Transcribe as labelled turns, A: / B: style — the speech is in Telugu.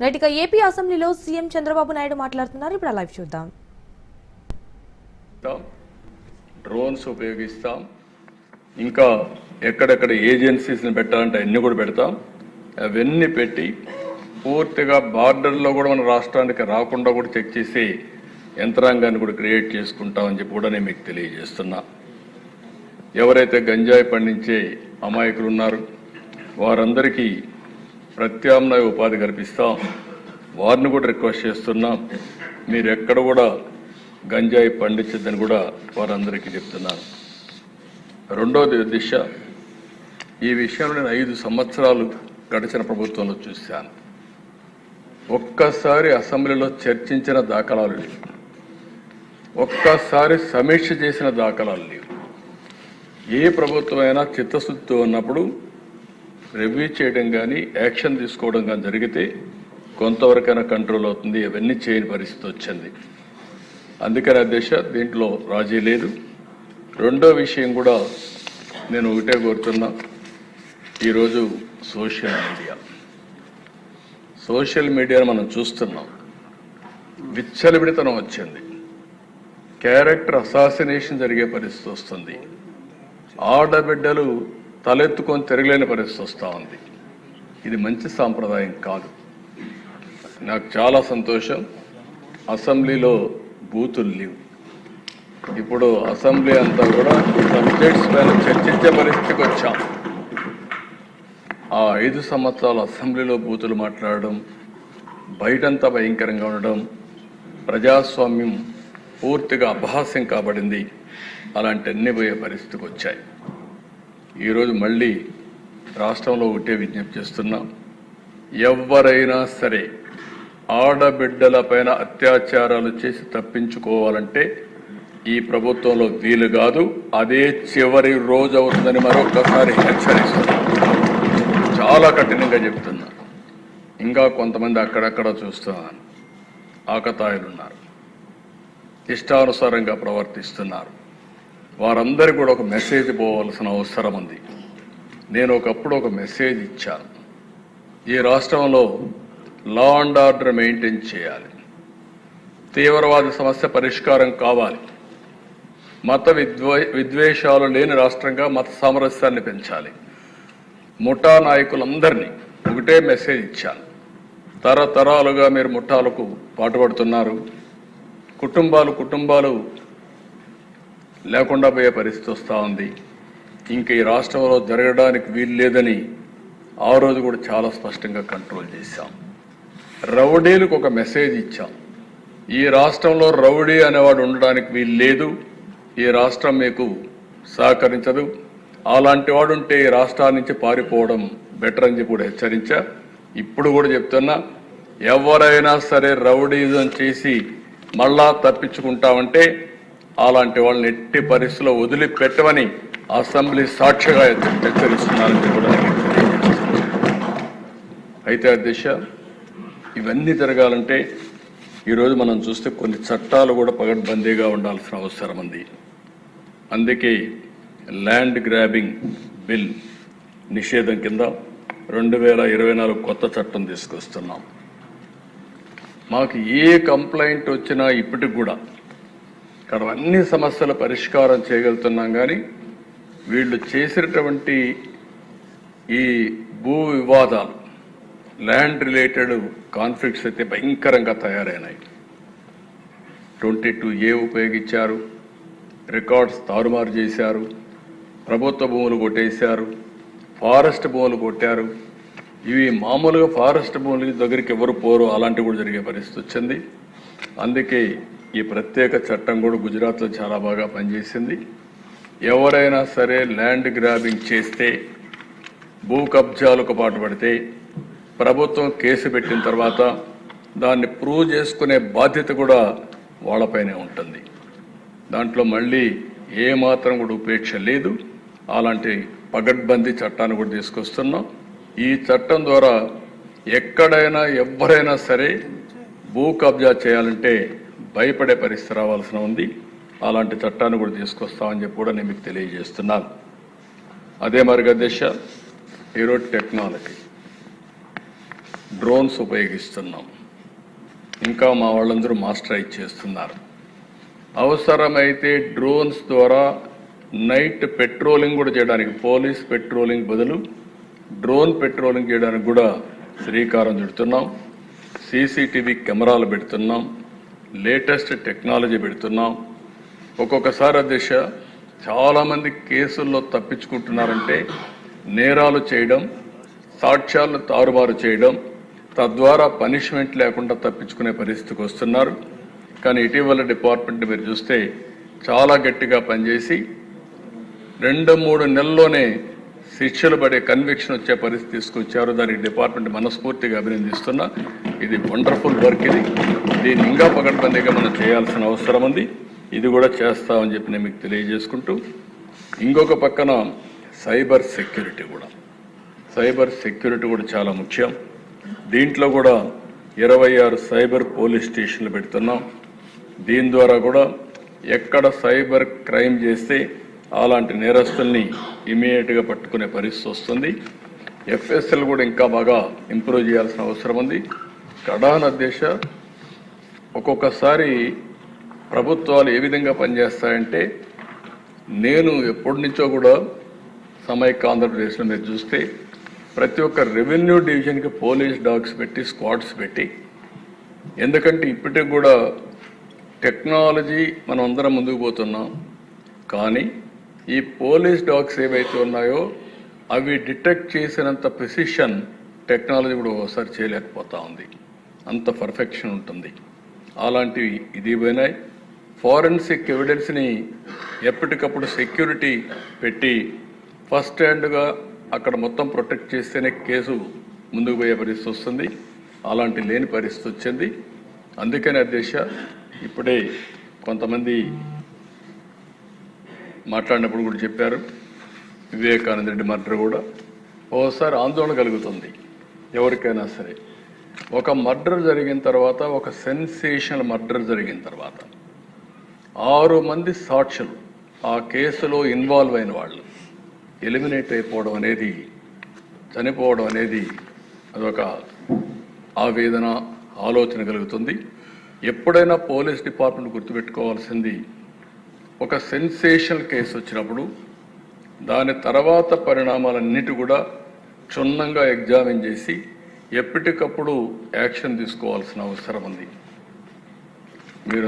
A: రైట్ ఇక ఏపీ అసెంబ్లీలో సీఎం చంద్రబాబు నాయుడు మాట్లాడుతున్నారు. ఇప్పుడు లైవ్ చూద్దాం.
B: డ్రోన్స్ ఉపయోగిస్తాం, ఇంకా ఎక్కడెక్కడ ఏజెన్సీస్ని పెట్టాలంటే అన్నీ కూడా పెడతాం. అవన్నీ పెట్టి పూర్తిగా బార్డర్లో కూడా మన రాష్ట్రానికి రాకుండా కూడా చెక్ చేసి యంత్రాంగాన్ని కూడా క్రియేట్ చేసుకుంటామని చెప్పి కూడా నేను మీకు తెలియజేస్తున్నా. ఎవరైతే గంజాయి పండించే అమాయకులు ఉన్నారో వారందరికీ ప్రత్యామ్నాయ ఉపాధి కల్పిస్తాం. వారిని కూడా రిక్వెస్ట్ చేస్తున్నాం, మీరు ఎక్కడ కూడా గంజాయి పండించద్దని కూడా వారందరికీ చెప్తున్నాను. రెండోది దిశ, ఈ విషయంలో నేను 5 సంవత్సరాలు గడిచిన ప్రభుత్వంలో చూశాను. ఒక్కసారి అసెంబ్లీలో చర్చించిన దాఖలాలు లేవు, ఒక్కసారి సమీక్ష చేసిన దాఖలాలు లేవు. ఏ ప్రభుత్వమైనా చిత్తశుద్ధితో ఉన్నప్పుడు రివ్యూ చేయడం కానీ యాక్షన్ తీసుకోవడం కానీ జరిగితే కొంతవరకైనా కంట్రోల్ అవుతుంది. అవన్నీ చేయని పరిస్థితి వచ్చింది. అందుకని అధ్యక్ష, దీంట్లో రాజీ లేదు. రెండో విషయం కూడా నేను ఒకటే కోరుతున్నా, ఈరోజు సోషల్ మీడియాను మనం చూస్తున్నాం. విచ్చలవిడితనం వచ్చింది, క్యారెక్టర్ అసాసినేషన్ జరిగే పరిస్థితి వస్తుంది, ఆడబిడ్డలు తలెత్తుకొని తిరగలేని పరిస్థితి వస్తూ ఉంది. ఇది మంచి సాంప్రదాయం కాదు. నాకు చాలా సంతోషం, అసెంబ్లీలో బూతులు లేవు. ఇప్పుడు అసెంబ్లీ అంతా కూడా సబ్జెక్ట్స్ పైన చర్చించే పరిస్థితికి వచ్చాం. ఆ 5 సంవత్సరాలు అసెంబ్లీలో బూతులు మాట్లాడడం, బయటంతా భయంకరంగా ఉండడం, ప్రజాస్వామ్యం పూర్తిగా అపహాస్యం కాబడింది. అలాంటి అన్ని పోయే పరిస్థితికి వచ్చాయి. ఈరోజు మళ్ళీ రాష్ట్రంలో ఒకటే విజ్ఞప్తి చేస్తున్నాం, ఎవరైనా సరే ఆడబిడ్డల పైన అత్యాచారాలు చేసి తప్పించుకోవాలంటే ఈ ప్రభుత్వంలో వీలు కాదు. అదే చివరి రోజు అవుతుందని మరొకసారి హెచ్చరిస్తున్నా, చాలా కఠినంగా చెప్తున్నా. ఇంకా కొంతమంది అక్కడక్కడ చూస్తున్నాను, ఆకతాయిలున్నారు, ఇష్టానుసారంగా ప్రవర్తిస్తున్నారు. వారందరికీ కూడా ఒక మెసేజ్ పోవాల్సిన అవసరం ఉంది. నేను ఒకప్పుడు ఒక మెసేజ్ ఇచ్చాను, ఈ రాష్ట్రంలో లా అండ్ ఆర్డర్ మెయింటైన్ చేయాలి, తీవ్రవాద సమస్య పరిష్కారం కావాలి, మత విద్వేషాలు లేని రాష్ట్రంగా మత సామరస్యాన్ని పెంచాలి. ముఠా నాయకులందరినీ ఒకటే మెసేజ్ ఇచ్చాను, తరతరాలుగా మీరు ముఠాలకు పాటుపడుతున్నారు, కుటుంబాలు లేకుండా పోయే పరిస్థితి వస్తూ ఉంది. ఇంక ఈ రాష్ట్రంలో జరగడానికి వీలు లేదని ఆ రోజు కూడా చాలా స్పష్టంగా కంట్రోల్ చేశాం. రౌడీలకు ఒక మెసేజ్ ఇచ్చాం, ఈ రాష్ట్రంలో రౌడీ అనేవాడు ఉండడానికి వీలు లేదు, ఈ రాష్ట్రం మీకు సహకరించదు, అలాంటి వాడు ఉంటే ఈ రాష్ట్రాల నుంచి పారిపోవడం బెటర్ అని చెప్పి కూడా హెచ్చరించా. ఇప్పుడు కూడా చెప్తున్నా, ఎవరైనా సరే రౌడీజం చేసి మళ్ళా తప్పించుకుంటామంటే అలాంటి వాళ్ళని ఎట్టి పరిస్థితుల్లో వదిలిపెట్టమని అసెంబ్లీ సాక్షిగా హెచ్చరిస్తున్నారని కూడా అయితే అధ్యక్ష, ఇవన్నీ జరగాలంటే ఈరోజు మనం చూస్తే కొన్ని చట్టాలు కూడా పగడ్బందీగా ఉండాల్సిన అవసరం ఉంది. అందుకే ల్యాండ్ గ్రాబింగ్ బిల్ నిషేధం కింద 2024 కొత్త చట్టం తీసుకొస్తున్నాం. మాకు ఏ కంప్లైంట్ వచ్చినా ఇప్పటికి కూడా ఇక్కడ అన్ని సమస్యల పరిష్కారం చేయగలుగుతున్నాం. కానీ వీళ్ళు చేసినటువంటి ఈ భూ వివాదాలు, ల్యాండ్ రిలేటెడ్ కాన్ఫ్లిక్ట్స్ అయితే భయంకరంగా తయారైనాయి. 22A ఉపయోగించారు, రికార్డ్స్ తారుమారు చేశారు, ప్రభుత్వ భూములు కొట్టేశారు, ఫారెస్ట్ భూములు కొట్టారు. ఇవి మామూలుగా ఫారెస్ట్ భూములకి దగ్గరికి ఎవరు పోరు, అలాంటివి కూడా జరిగే పరిస్థితి వచ్చింది. అందుకే ఈ ప్రత్యేక చట్టం కూడా గుజరాత్లో చాలా బాగా పనిచేసింది. ఎవరైనా సరే ల్యాండ్ గ్రాబింగ్ చేస్తే, భూ కబ్జాలకు పాటుపడితే ప్రభుత్వం కేసు పెట్టిన తర్వాత దాన్ని ప్రూవ్ చేసుకునే బాధ్యత కూడా వాళ్ళపైనే ఉంటుంది. దాంట్లో మళ్ళీ ఏమాత్రం కూడా ఉపేక్ష లేదు. అలాంటి పగడ్బందీ చట్టాన్ని కూడా తీసుకొస్తున్నాం. ఈ చట్టం ద్వారా ఎక్కడైనా ఎవరైనా సరే భూ కబ్జా చేయాలంటే భయపడే పరిస్థితి రావాల్సిన ఉంది. అలాంటి చట్టాన్ని కూడా తీసుకొస్తామని చెప్పి కూడా నేను మీకు తెలియజేస్తున్నాను. అదే మరి అధ్యక్ష, ఈరోజు టెక్నాలజీ డ్రోన్స్ ఉపయోగిస్తున్నాం. ఇంకా మా వాళ్ళందరూ మాస్టరైజ్ చేస్తున్నారు. అవసరమైతే డ్రోన్స్ ద్వారా నైట్ పెట్రోలింగ్ కూడా చేయడానికి, పోలీస్ పెట్రోలింగ్ బదులు డ్రోన్ పెట్రోలింగ్ చేయడానికి కూడా శ్రీకారం చుడుతున్నాం. సీసీటీవీ కెమెరాలు పెడుతున్నాం, లేటెస్ట్ టెక్నాలజీ పెడుతున్నాం. ఒక్కొక్కసారి అధ్యక్ష చాలామంది కేసుల్లో తప్పించుకుంటున్నారంటే నేరాలు చేయడం, సాక్ష్యాలను తారుమారు చేయడం, తద్వారా పనిష్మెంట్ లేకుండా తప్పించుకునే పరిస్థితికి వస్తున్నారు. కానీ ఇటీవల డిపార్ట్మెంట్ మీరు చూస్తే చాలా గట్టిగా పనిచేసి 2-3 నెలల్లోనే శిక్షలు పడే కన్విక్షన్ వచ్చే పరిస్థితి తీసుకొచ్చారు. దానికి డిపార్ట్మెంట్ మనస్ఫూర్తిగా అభినందిస్తున్నా. ఇది వండర్ఫుల్ వర్క్. దీన్ని ఇంకా పకడ్బందీగా మనం చేయాల్సిన అవసరం ఉంది. ఇది కూడా చేస్తామని చెప్పి నేను మీకు తెలియజేసుకుంటూ, ఇంకొక పక్కన సైబర్ సెక్యూరిటీ కూడా చాలా ముఖ్యం. దీంట్లో కూడా 26 సైబర్ పోలీస్ స్టేషన్లు పెడుతున్నాం. దీని ద్వారా కూడా ఎక్కడ సైబర్ క్రైమ్ చేస్తే అలాంటి నేరస్తుల్ని ఇమీడియట్గా పట్టుకునే పరిస్థితి వస్తుంది. ఎఫ్ఎస్ఎల్ కూడా ఇంకా బాగా ఇంప్రూవ్ చేయాల్సిన అవసరం ఉంది. కడాన అధ్యక్ష, ఒక్కొక్కసారి ప్రభుత్వాలు ఏ విధంగా పనిచేస్తాయంటే, నేను ఎప్పటి నుంచో కూడా సమైక్య ఆంధ్రప్రదేశ్లో మీరు చూస్తే ప్రతి ఒక్క రెవెన్యూ డివిజన్కి పోలీస్ డాగ్స్ పెట్టి, స్క్వాడ్స్ పెట్టి, ఎందుకంటే ఇప్పటికి కూడా టెక్నాలజీ మనం అందరం ముందుకు పోతున్నాం. కానీ ఈ పోలీస్ డాగ్స్ ఏవైతే ఉన్నాయో అవి డిటెక్ట్ చేసినంత ప్రిసిషన్ టెక్నాలజీ కూడా ఒకసారి చేయలేకపోతా ఉంది. అంత పర్ఫెక్షన్ ఉంటుంది. అలాంటివి ఇది పోయినాయి. ఫారెన్సిక్ ఎవిడెన్స్ని ఎప్పటికప్పుడు సెక్యూరిటీ పెట్టి ఫస్ట్ హ్యాండ్గా అక్కడ మొత్తం ప్రొటెక్ట్ చేస్తేనే కేసు ముందుకు పోయే పరిస్థితి వస్తుంది. అలాంటి లేని పరిస్థితి వచ్చింది. అందుకని అధ్యక్ష, ఇప్పుడే కొంతమంది మాట్లాడినప్పుడు కూడా చెప్పారు, వివేకానంద రెడ్డి మర్డర్ కూడా ఓసారి ఆందోళన కలుగుతుంది ఎవరికైనా సరే. ఒక మర్డర్ జరిగిన తర్వాత, ఒక సెన్సేషనల్ మర్డర్ జరిగిన తర్వాత 6 మంది సాక్షులు ఆ కేసులో ఇన్వాల్వ్ అయిన వాళ్ళు ఎలిమినేట్ అయిపోవడం అనేది, చనిపోవడం అనేది అదొక ఆవేదన, ఆలోచన కలుగుతుంది. ఎప్పుడైనా పోలీస్ డిపార్ట్మెంట్ గుర్తుపెట్టుకోవాల్సింది, ఒక సెన్సేషనల్ కేసు వచ్చినప్పుడు దాని తర్వాత పరిణామాలన్నిటి కూడా క్షుణ్ణంగా ఎగ్జామిన్ చేసి ఎప్పటికప్పుడు యాక్షన్ తీసుకోవాల్సిన అవసరం ఉంది. మీరు